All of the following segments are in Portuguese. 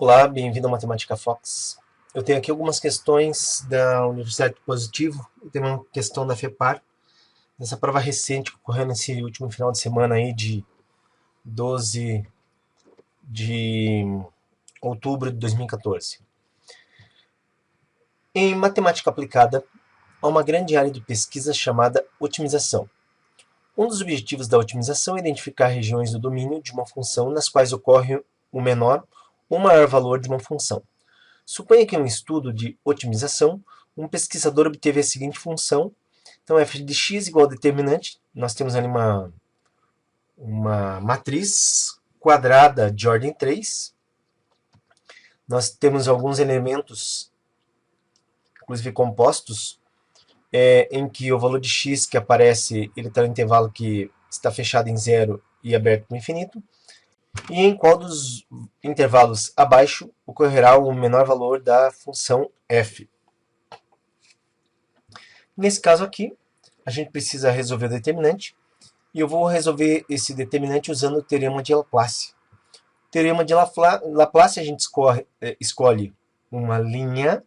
Olá, bem-vindo ao Matemática Fox. Eu tenho aqui algumas questões da Universidade do Positivo e tem uma questão da FEPAR, nessa prova recente que ocorreu nesse último final de semana aí de 12 de outubro de 2014. Em matemática aplicada, há uma grande área de pesquisa chamada otimização. Um dos objetivos da otimização é identificar regiões do domínio de uma função nas quais ocorre o menor ou maior valor de uma função. Suponha que em um estudo de otimização, um pesquisador obteve a seguinte função. Então, f de x igual ao determinante. Nós temos ali uma matriz quadrada de ordem 3. Nós temos alguns elementos, inclusive compostos, em que o valor de x que aparece, ele está no intervalo que está fechado em zero e aberto para o infinito. E em qual dos intervalos abaixo ocorrerá o menor valor da função f. Nesse caso aqui, a gente precisa resolver o determinante, e eu vou resolver esse determinante usando o teorema de Laplace. O teorema de Laplace, a gente escolhe uma linha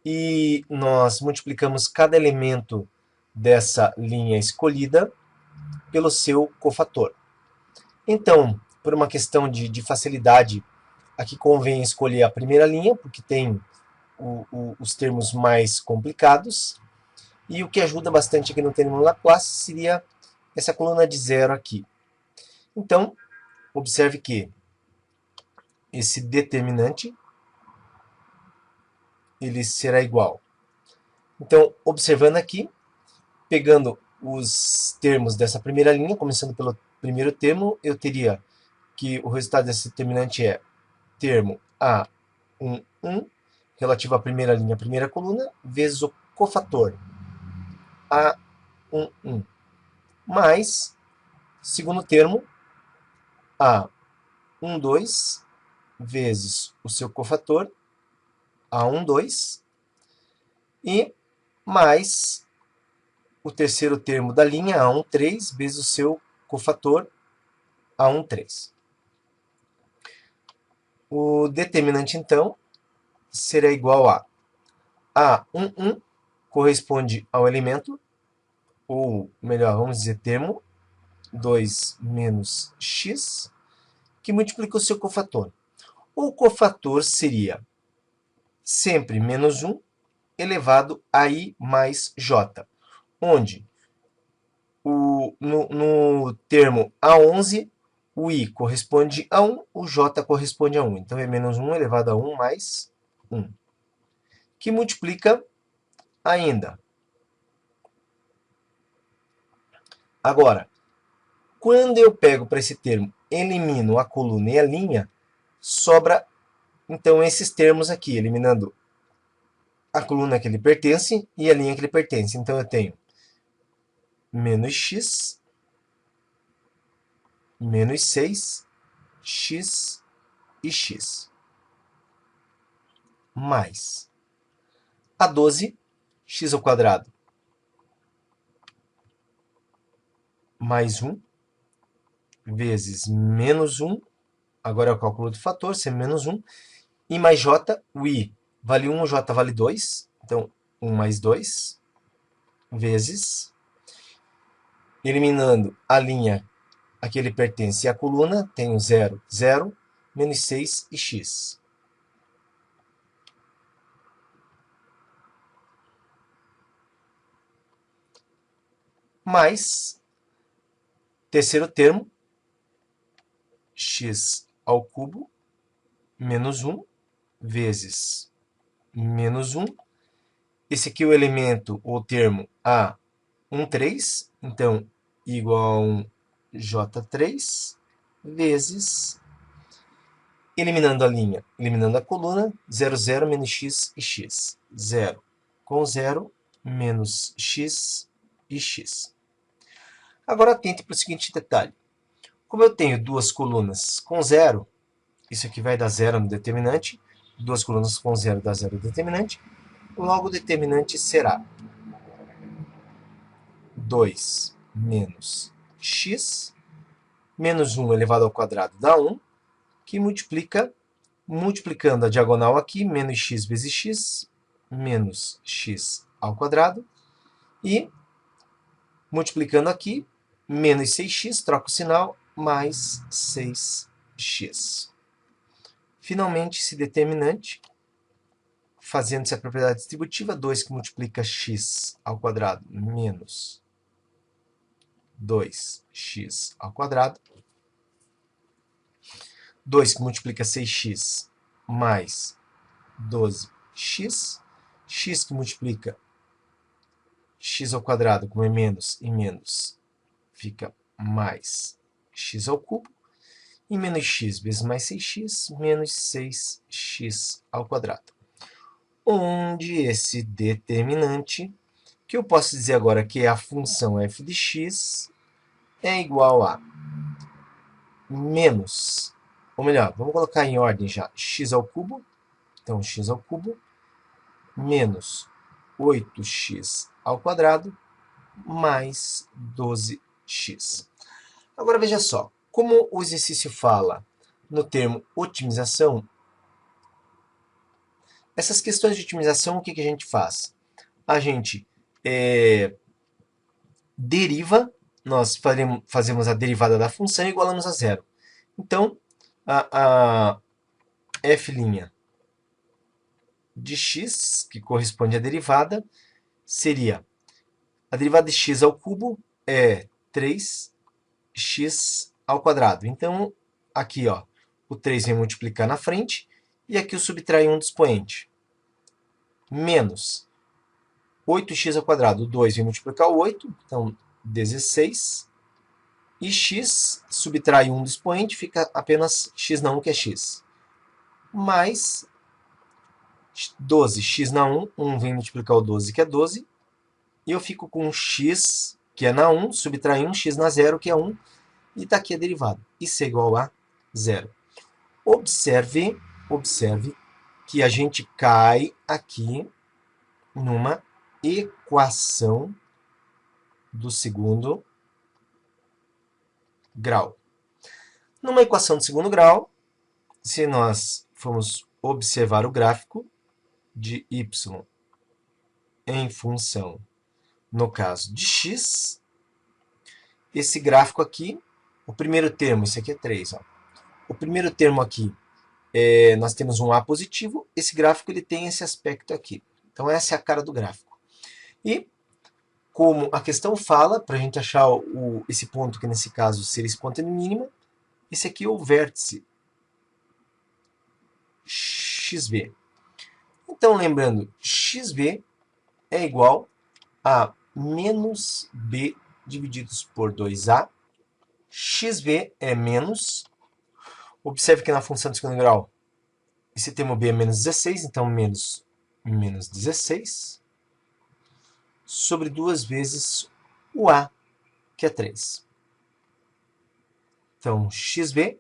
e nós multiplicamos cada elemento dessa linha escolhida pelo seu cofator. Então, por uma questão de facilidade, aqui convém escolher a primeira linha, porque tem os termos mais complicados. E o que ajuda bastante aqui no teorema de Laplace seria essa coluna de zero aqui. Então, observe que esse determinante ele será igual. Então, observando aqui, pegando os termos dessa primeira linha, começando pelo primeiro termo, eu teria que o resultado desse determinante é termo A11, relativo à primeira linha, primeira coluna, vezes o cofator A11, mais, segundo termo, A12, vezes o seu cofator, A12, e mais o terceiro termo da linha, A13, vezes o seu cofator, A13. O determinante, então, será igual a A11, corresponde ao elemento, ou melhor, vamos dizer termo, 2 menos x, que multiplica o seu cofator. O cofator seria sempre menos 1 elevado a i mais j, onde no termo A11, o i corresponde a 1, o j corresponde a 1. Então, é menos 1 elevado a 1 mais 1, que multiplica ainda. Agora, quando eu pego para esse termo, elimino a coluna e a linha, sobra então esses termos aqui, eliminando a coluna que ele pertence e a linha que ele pertence. Então, eu tenho menos x, menos 6, x e x. Mais A12, x ao quadrado, mais 1, vezes menos 1, agora é o cálculo do fator, ser menos 1, e mais j, o i vale 1, o j vale 2, então 1 mais 2, vezes, eliminando a linha a que ele pertence e a coluna, tenho 0, 0, menos 6 e x. Mais, terceiro termo, x ao cubo, menos 1, vezes menos 1. Esse aqui é o elemento, ou termo A13, então igual a 1 J3, vezes, eliminando a linha, eliminando a coluna, 0, 0, menos x e x. 0 com 0, menos x e x. Agora atente para o seguinte detalhe. Como eu tenho duas colunas com 0, isso aqui vai dar 0 no determinante, duas colunas com 0 dá 0 no determinante, logo o determinante será 2 menos x, menos 1 elevado ao quadrado dá 1, que multiplica multiplicando a diagonal aqui, menos x vezes x, menos x ao quadrado, e multiplicando aqui, menos 6x, troca o sinal, mais 6x. Finalmente, esse determinante, fazendo-se a propriedade distributiva, 2 que multiplica x ao quadrado menos 2x ao quadrado, 2 que multiplica 6x mais 12x, x que multiplica x ao quadrado, como é menos e menos, fica mais x ao cubo, e menos x vezes mais 6x, menos 6x ao quadrado. Onde esse determinante, que eu posso dizer agora que é a função f de x, é igual a menos, ou melhor, vamos colocar em ordem já, x ao cubo, então x ao cubo, menos 8x ao quadrado, mais 12x. Agora veja só, como o exercício fala no termo otimização, essas questões de otimização, o que a gente faz? A gente deriva, nós fazemos a derivada da função e igualamos a zero. Então, a f' de x, que corresponde à derivada, seria a derivada de x ao cubo é 3x ao quadrado. Então, aqui ó, o 3 vem multiplicar na frente, e aqui eu subtraio um do expoente. Menos 8x ao quadrado, o 2 vem multiplicar o 8, então 16. E x, subtrai um do expoente, fica apenas x na 1, que é x. Mais 12, x na 1, 1 vem multiplicar o 12, que é 12. E eu fico com x, que é na 1, subtrai 1, x na 0, que é 1. E está aqui a derivada. Isso é igual a 0. Observe que a gente cai aqui numa equação do segundo grau. Numa equação do segundo grau, se nós formos observar o gráfico de y em função, no caso de x, esse gráfico aqui, o primeiro termo, isso aqui é 3, ó. O primeiro termo aqui, nós temos um A positivo, esse gráfico ele tem esse aspecto aqui. Então essa é a cara do gráfico. E como a questão fala, para a gente achar esse ponto, que nesse caso seria esse ponto mínimo, esse aqui é o vértice xv. Então, lembrando, xv é igual a menos b divididos por 2a. xv é menos. Observe que na função de segundo grau, esse termo b é menos 16, então menos 16, sobre 2 vezes o a, que é 3. Então, xv,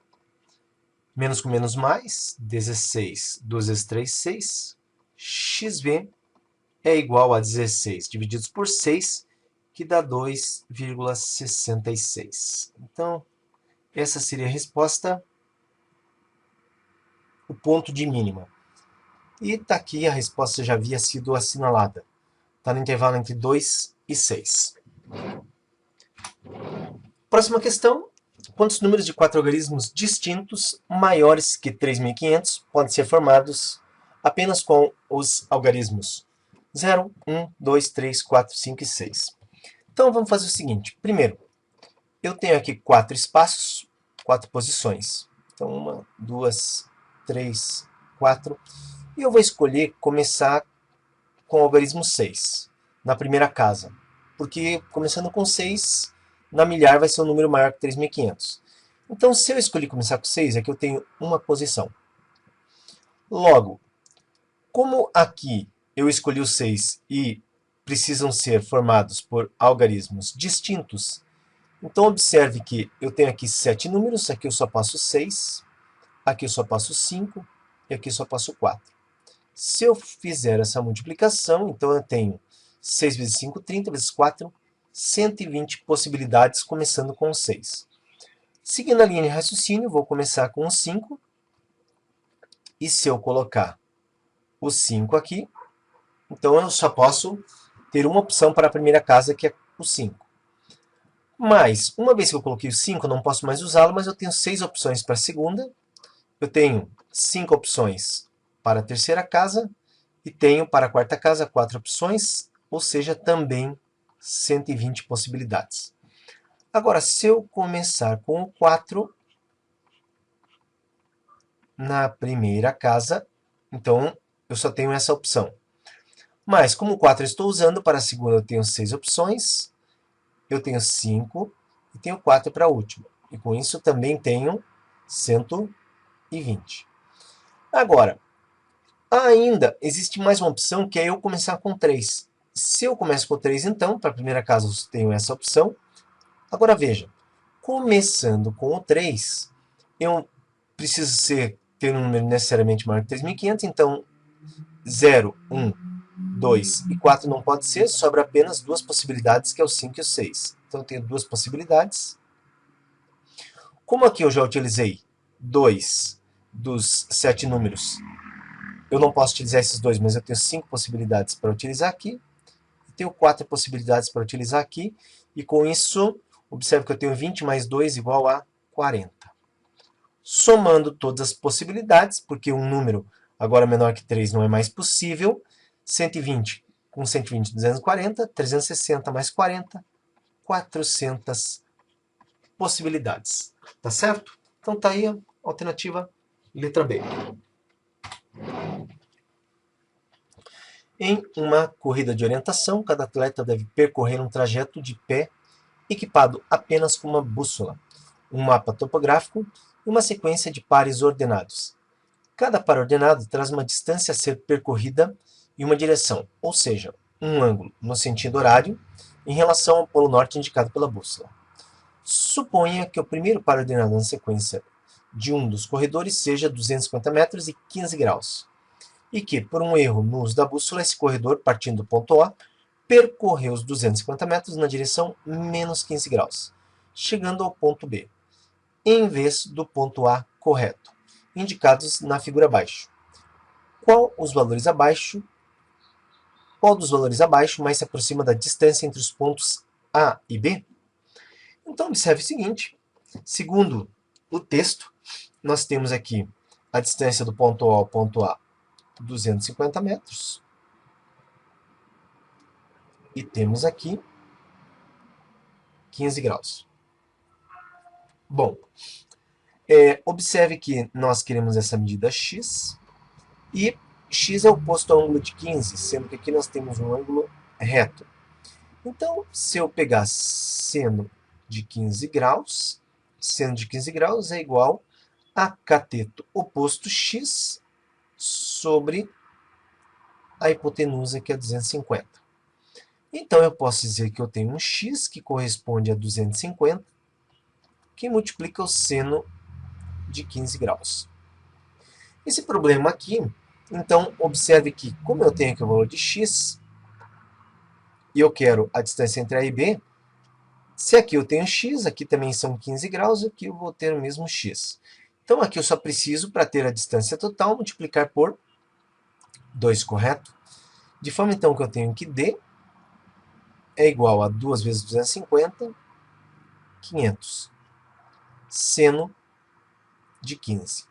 menos com menos mais, 16, 2 vezes 3, 6. xv é igual a 16 divididos por 6, que dá 2,66. Então, essa seria a resposta, o ponto de mínima. E está aqui, a resposta já havia sido assinalada. Está no intervalo entre 2 e 6. Próxima questão. Quantos números de 4 algarismos distintos maiores que 3.500 podem ser formados apenas com os algarismos 0, 1, 2, 3, 4, 5 e 6? Então, vamos fazer o seguinte. Primeiro, eu tenho aqui 4 espaços, 4 posições. Então, 1, 2, 3, 4. E eu vou escolher começar com o algarismo 6, na primeira casa. Porque, começando com 6, na milhar vai ser um número maior que 3.500. Então, se eu escolher começar com 6, é que eu tenho uma posição. Logo, como aqui eu escolhi o 6 e precisam ser formados por algarismos distintos, então observe que eu tenho aqui 7 números, aqui eu só passo 6, aqui eu só passo 5 e aqui eu só passo 4. Se eu fizer essa multiplicação, então eu tenho 6 vezes 5, 30, vezes 4, 120 possibilidades, começando com o 6. Seguindo a linha de raciocínio, vou começar com o 5. E se eu colocar o 5 aqui, então eu só posso ter uma opção para a primeira casa, que é o 5. Mas, uma vez que eu coloquei o 5, eu não posso mais usá-lo, mas eu tenho 6 opções para a segunda, eu tenho 5 opções para a terceira casa, e tenho para a quarta casa 4 opções, ou seja, também 120 possibilidades. Agora, se eu começar com o 4 na primeira casa, então eu só tenho essa opção. Mas, como o 4 eu estou usando, para a segunda eu tenho 6 opções, eu tenho 5 e tenho 4 para a última. E com isso também tenho 120. Agora, ainda existe mais uma opção, que é eu começar com 3. Se eu começo com 3, então, para a primeira casa eu tenho essa opção. Agora veja, começando com o 3, eu preciso ter um número necessariamente maior que 3.500, então 0, 1, 2 e 4 não pode ser, sobra apenas duas possibilidades, que é o 5 e o 6. Então eu tenho duas possibilidades. Como aqui eu já utilizei 2 dos 7 números, eu não posso utilizar esses dois, mas eu tenho 5 possibilidades para utilizar aqui. Tenho 4 possibilidades para utilizar aqui. E com isso, observe que eu tenho 20 mais 2 igual a 40. Somando todas as possibilidades, porque um número agora menor que 3 não é mais possível, 120 com 120, 240, 360 mais 40, 400 possibilidades. Tá certo? Então tá aí a alternativa letra B. Em uma corrida de orientação, cada atleta deve percorrer um trajeto de pé equipado apenas com uma bússola, um mapa topográfico e uma sequência de pares ordenados. Cada par ordenado traz uma distância a ser percorrida e uma direção, ou seja, um ângulo no sentido horário em relação ao polo norte indicado pela bússola. Suponha que o primeiro par ordenado na sequência de um dos corredores seja 250 metros e 15 graus, e que, por um erro no uso da bússola, esse corredor, partindo do ponto O, percorreu os 250 metros na direção menos 15 graus, chegando ao ponto B, em vez do ponto A correto, indicados na figura abaixo. Qual dos valores abaixo mais se aproxima da distância entre os pontos A e B? Então, observe o seguinte, segundo o texto, nós temos aqui a distância do ponto O ao ponto A, 250 metros, e temos aqui 15 graus. Bom, observe que nós queremos essa medida x, e x é oposto ao ângulo de 15, sendo que aqui nós temos um ângulo reto. Então, se eu pegar seno de 15 graus, seno de 15 graus é igual a cateto oposto x sobre a hipotenusa, que é 250. Então, eu posso dizer que eu tenho um x que corresponde a 250, que multiplica o seno de 15 graus. Esse problema aqui, então, observe que, como eu tenho aqui o valor de x, e eu quero a distância entre A e B, se aqui eu tenho x, aqui também são 15 graus, aqui eu vou ter o mesmo x. Então, aqui eu só preciso, para ter a distância total, multiplicar por 2, correto? De forma, então, que eu tenho que D é igual a 2 vezes 250, 500. Seno de 15.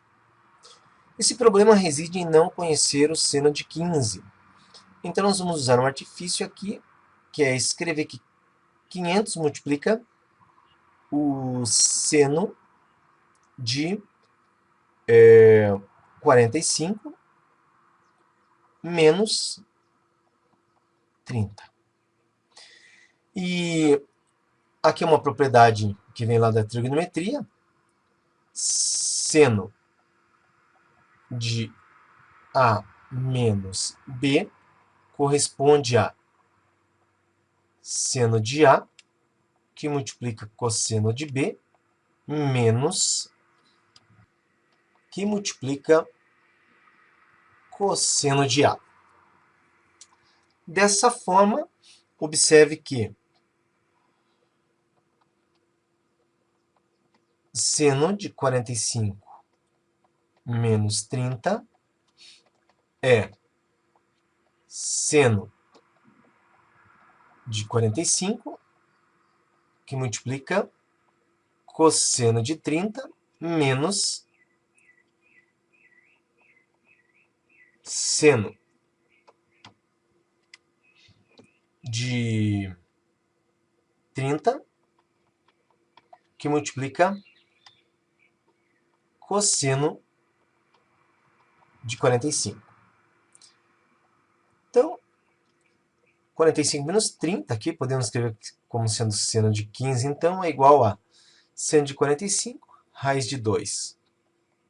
Esse problema reside em não conhecer o seno de 15. Então, nós vamos usar um artifício aqui, que é escrever que 500 multiplica o seno de 45 menos 30. E aqui é uma propriedade que vem lá da trigonometria. Seno de A menos B corresponde a seno de A, que multiplica cosseno de B, menos que multiplica cosseno de A. Dessa forma, observe que seno de 45 menos 30 é seno de 45, que multiplica cosseno de 30 menos seno de 30, que multiplica cosseno de 45. Então, 45 menos 30 aqui, podemos escrever como sendo seno de 15, então é igual a seno de 45, raiz de 2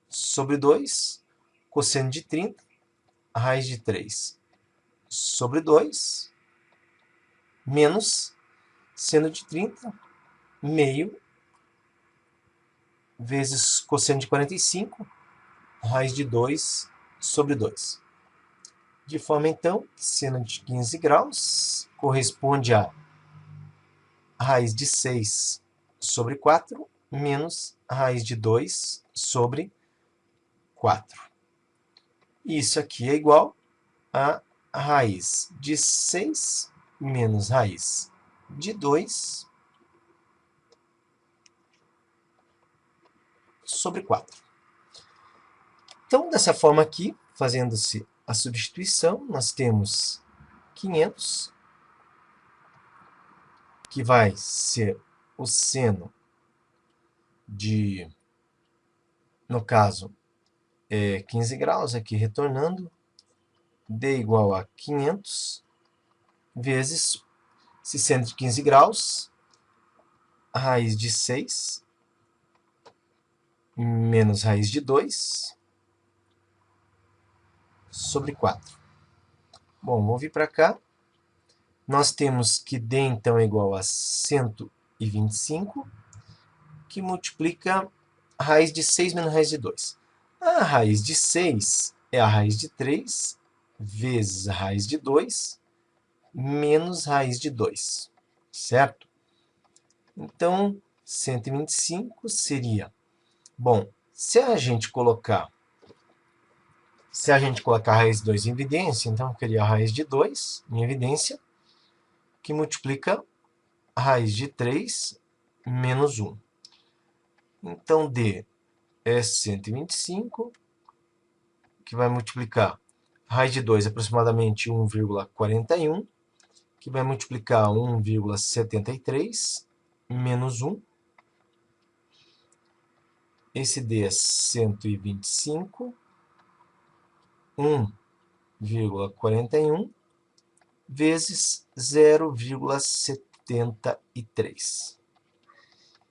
sobre 2, cosseno de 30, raiz de 3 sobre 2, menos seno de 30, meio, vezes cosseno de 45, raiz de 2 sobre 2. De forma, então, que seno de 15 graus corresponde a raiz de 6 sobre 4, menos raiz de 2 sobre 4. Isso aqui é igual a raiz de 6 menos raiz de 2 sobre 4. Então, dessa forma aqui, fazendo-se a substituição, nós temos 500, que vai ser o seno de, no caso, 15 graus, aqui retornando, D igual a 500 vezes, se seno de 15 graus, a raiz de 6 menos raiz de 2 sobre 4. Bom, vou vir para cá. Nós temos que D, então, é igual a 125, que multiplica a raiz de 6 menos a raiz de 2. A raiz de 6 é a raiz de 3 vezes a raiz de 2 menos raiz de 2, certo? Então, 125 seria... Bom, se a gente colocar a raiz de 2 em evidência, então eu queria a raiz de 2 em evidência, que multiplica a raiz de 3 menos 1. Então, D é 125, que vai multiplicar a raiz de 2 aproximadamente 1,41, que vai multiplicar 1,73 menos 1. Esse D é 125, 1,41 vezes 0,73.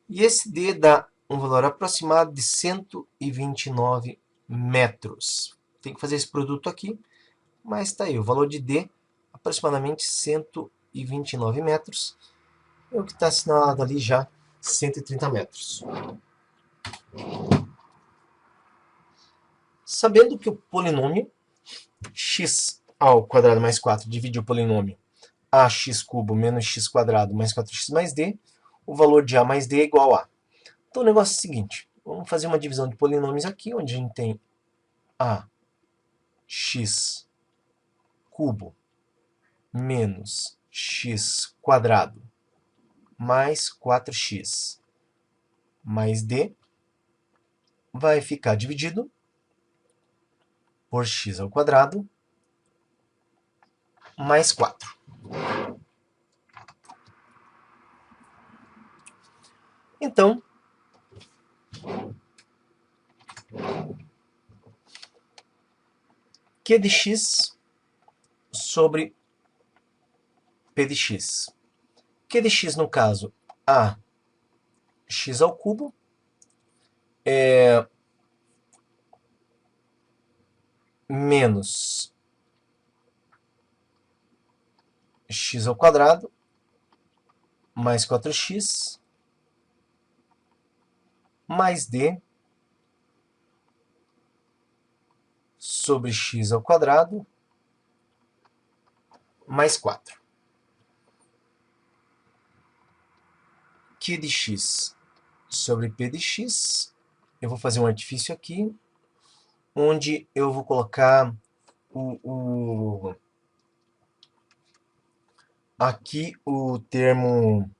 E esse D dá um valor aproximado de 129 metros. Tem que fazer esse produto aqui, mas está aí, o valor de D, aproximadamente 129 metros. É o que está assinalado ali já, 130 metros. Sabendo que o polinômio x ao quadrado mais 4 divide o polinômio ax cubo menos x quadrado mais 4x mais d, o valor de a mais d é igual a... Então o negócio é o seguinte, vamos fazer uma divisão de polinômios aqui, onde a gente tem ax cubo menos x quadrado mais 4x mais d vai ficar dividido por x ao quadrado mais 4. Então, Q de x sobre P de x. Q de x, no caso, a x ao cubo é menos x ao quadrado mais 4x mais d sobre x ao quadrado mais 4. Q de x sobre P de x, eu vou fazer um artifício aqui, onde eu vou colocar aqui o termo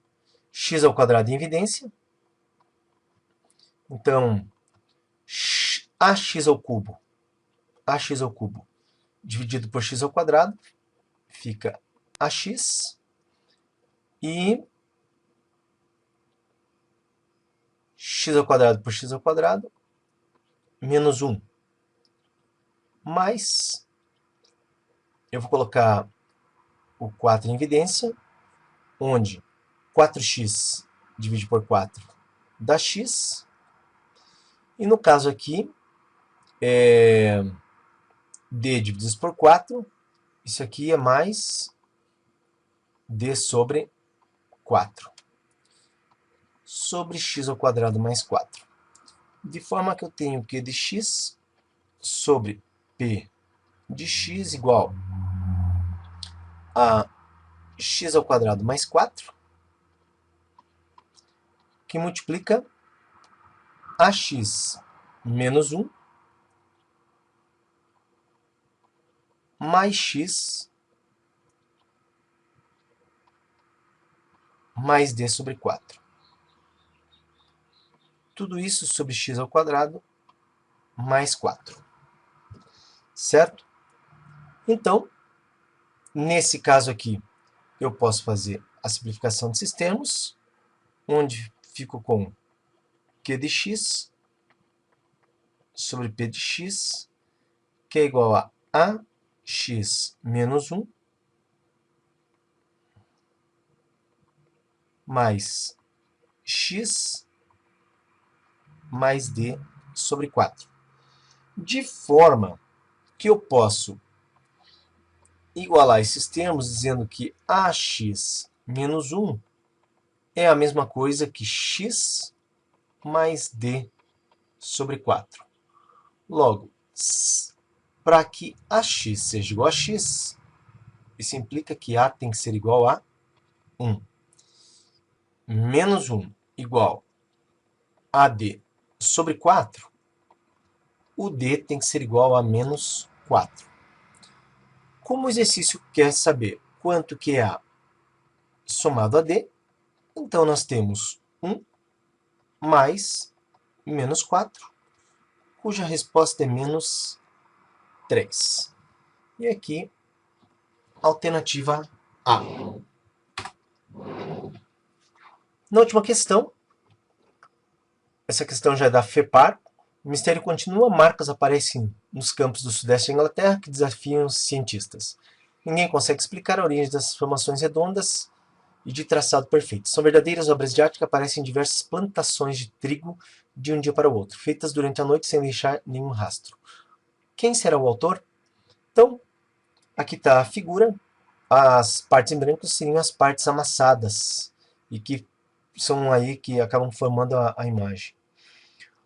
x ao quadrado em evidência. Então, ax ao cubo dividido por x ao quadrado fica ax, e x ao quadrado por x ao quadrado menos 1, mais, eu vou colocar o 4 em evidência, onde 4x divide por 4 dá x, e no caso aqui, d dividido por 4, isso aqui é mais d sobre 4, sobre x ao quadrado mais 4. De forma que eu tenho q de x sobre p de x igual a x ao quadrado mais 4, que multiplica ax menos 1 mais x mais d sobre 4. Tudo isso sobre x ao quadrado mais 4. Certo? Então, nesse caso aqui, eu posso fazer a simplificação desses termos, onde fico com q de x sobre p de x, que é igual a ax menos 1 mais x mais d sobre 4. De forma que eu posso igualar esses termos dizendo que ax menos 1 é a mesma coisa que x mais d sobre 4. Logo, para que ax seja igual a x, isso implica que a tem que ser igual a 1. Menos 1 igual a d sobre 4, o d tem que ser igual a menos 4. Como o exercício quer saber quanto que é a somado a d, então nós temos 1 mais menos 4, cuja resposta é menos 3. E aqui, alternativa A. Na última questão, essa questão já é da FEPAR, o mistério continua, marcas aparecem nos campos do sudeste da Inglaterra que desafiam os cientistas. Ninguém consegue explicar a origem dessas formações redondas e de traçado perfeito. São verdadeiras obras de arte que aparecem em diversas plantações de trigo de um dia para o outro, feitas durante a noite sem deixar nenhum rastro. Quem será o autor? Então, aqui está a figura. As partes em branco seriam as partes amassadas, e que são aí que acabam formando a imagem.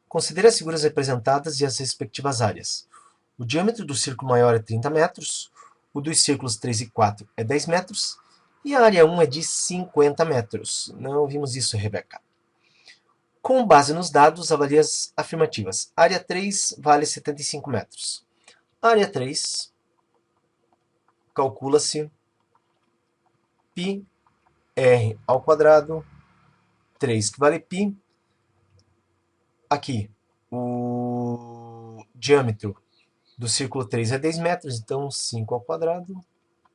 Considere as figuras representadas e as respectivas áreas. O diâmetro do círculo maior é 30 metros, o dos círculos 3 e 4 é 10 metros, e a área 1 é de 50 metros. Não ouvimos isso, Rebeca. Com base nos dados, avalie as afirmativas. Área 3 vale 75 metros. Área 3, calcula-se πr ao quadrado, 3 que vale π. Aqui, o diâmetro do círculo 3 é 10 metros, então 5 ao quadrado.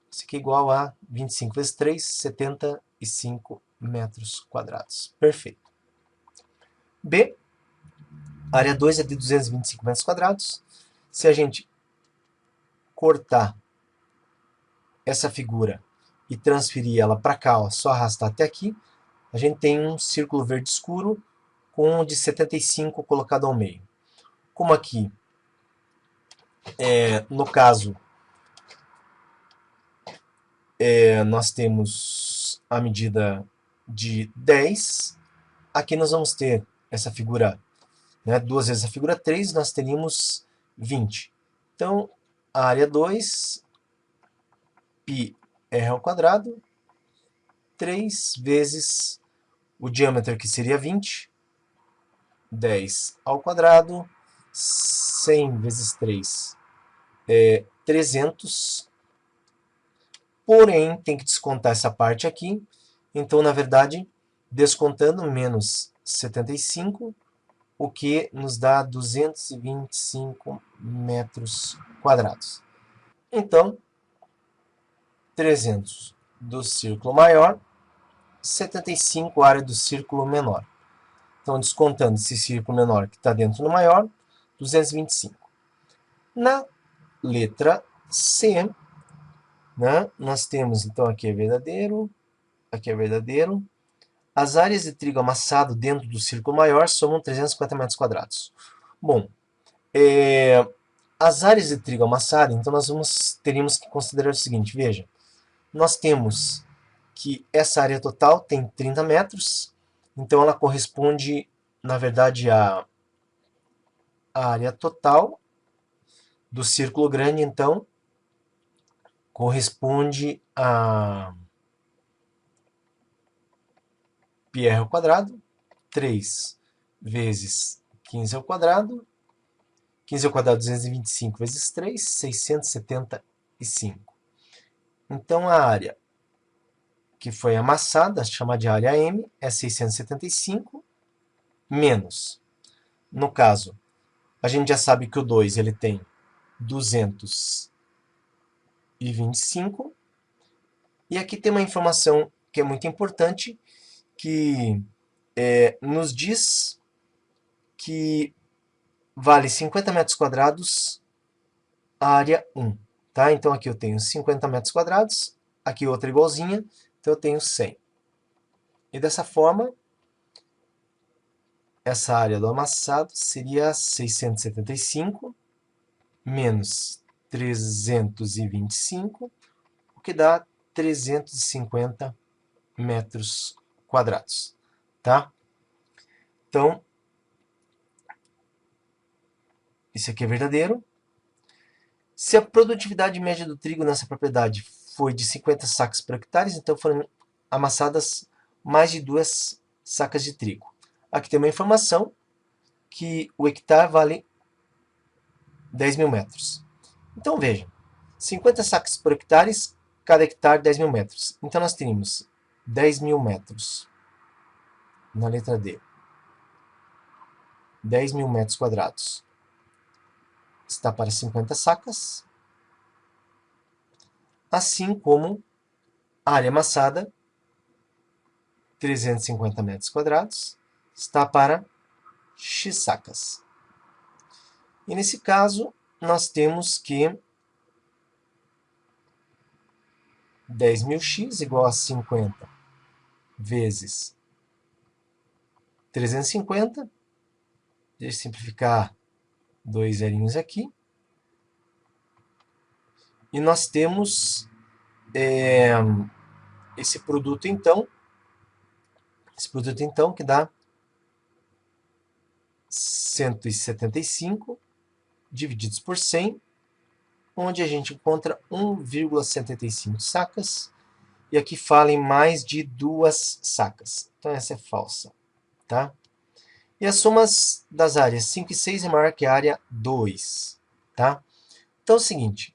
Isso aqui é igual a 25 vezes 3, 75 metros quadrados. Perfeito. B, área 2 é de 225 metros quadrados. Se a gente cortar essa figura e transferir ela para cá, ó, só arrastar até aqui, a gente tem um círculo verde escuro com um de 75 colocado ao meio. Como aqui, no caso, nós temos a medida de 10, aqui nós vamos ter essa figura, né, 2 vezes a figura 3, nós teríamos 20. Então, a área 2, πr ao quadrado, 3 vezes o diâmetro que seria 20, 10 ao quadrado, 100 vezes 3 300, porém tem que descontar essa parte aqui, então na verdade descontando menos 75, o que nos dá 225 metros quadrados. Então 300 do círculo maior, 75 área do círculo menor. Então descontando esse círculo menor que está dentro do maior, 225. Na letra C, né, nós temos, então aqui é verdadeiro, aqui é verdadeiro. As áreas de trigo amassado dentro do círculo maior somam 350 metros quadrados. Bom, as áreas de trigo amassado, então nós teríamos que considerar o seguinte, veja, nós temos que essa área total tem 30 metros, então ela corresponde, na verdade, à área total do círculo grande, então, corresponde a πr ao quadrado, 3 vezes 15 ao quadrado, 15 ao quadrado 225 vezes 3, 675. Então a área que foi amassada, chamada de área M, é 675 menos. No caso, a gente já sabe que o 2 ele tem 225. E aqui tem uma informação que é muito importante, que nos diz que vale 50 metros quadrados a área 1. Tá? Então aqui eu tenho 50 metros quadrados, aqui outra igualzinha, então eu tenho 100. E dessa forma, essa área do amassado seria 675 menos 325, o que dá 350 metros quadrados. Tá? Então, isso aqui é verdadeiro. Se a produtividade média do trigo nessa propriedade foi de 50 sacas por hectare, então foram amassadas mais de 2 sacas de trigo. Aqui tem uma informação que o hectare vale 10 mil metros. Então veja, 50 sacas por hectare, cada hectare 10 mil metros. Então nós teríamos 10 mil metros na letra D. 10 mil metros quadrados. Está para 50 sacas. Assim como a área amassada, 350 metros quadrados, está para x sacas. E nesse caso, nós temos que 10.000x igual a 50 vezes 350. Deixa eu simplificar 2 zerinhos aqui. E nós temos esse produto então, que dá 175 divididos por 100, onde a gente encontra 1,75 sacas, e aqui fala em mais de 2 sacas. Então essa é falsa. Tá? E as somas das áreas 5 e 6 é maior que a área 2. Tá? Então é o seguinte,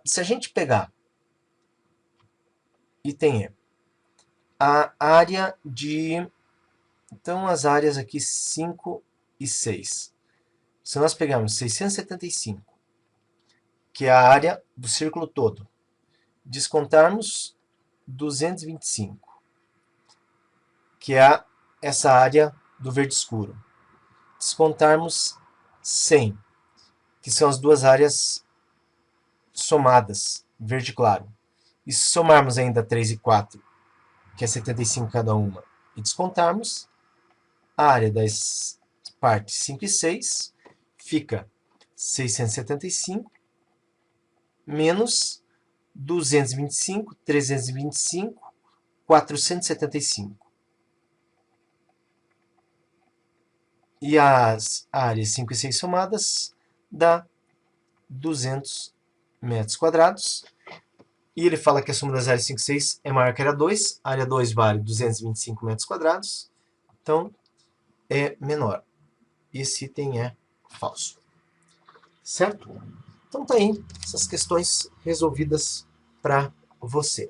se a gente pegar item E, a área de... Então as áreas aqui 5 e 6. Se nós pegarmos 675, que é a área do círculo todo, descontarmos 225, que é essa área do verde escuro, descontarmos 100, que são as duas áreas somadas, verde claro, e se somarmos ainda 3 e 4, que é 75 cada uma, e descontarmos, a área das partes 5 e 6 fica 675 menos 225, 325, 475. E as áreas 5 e 6 somadas dá 200 metros quadrados. E ele fala que a soma das áreas 5 e 6 é maior que a área 2. A área 2 vale 225 metros quadrados. Então, é menor. Esse item é falso. Certo? Então tá aí essas questões resolvidas para você.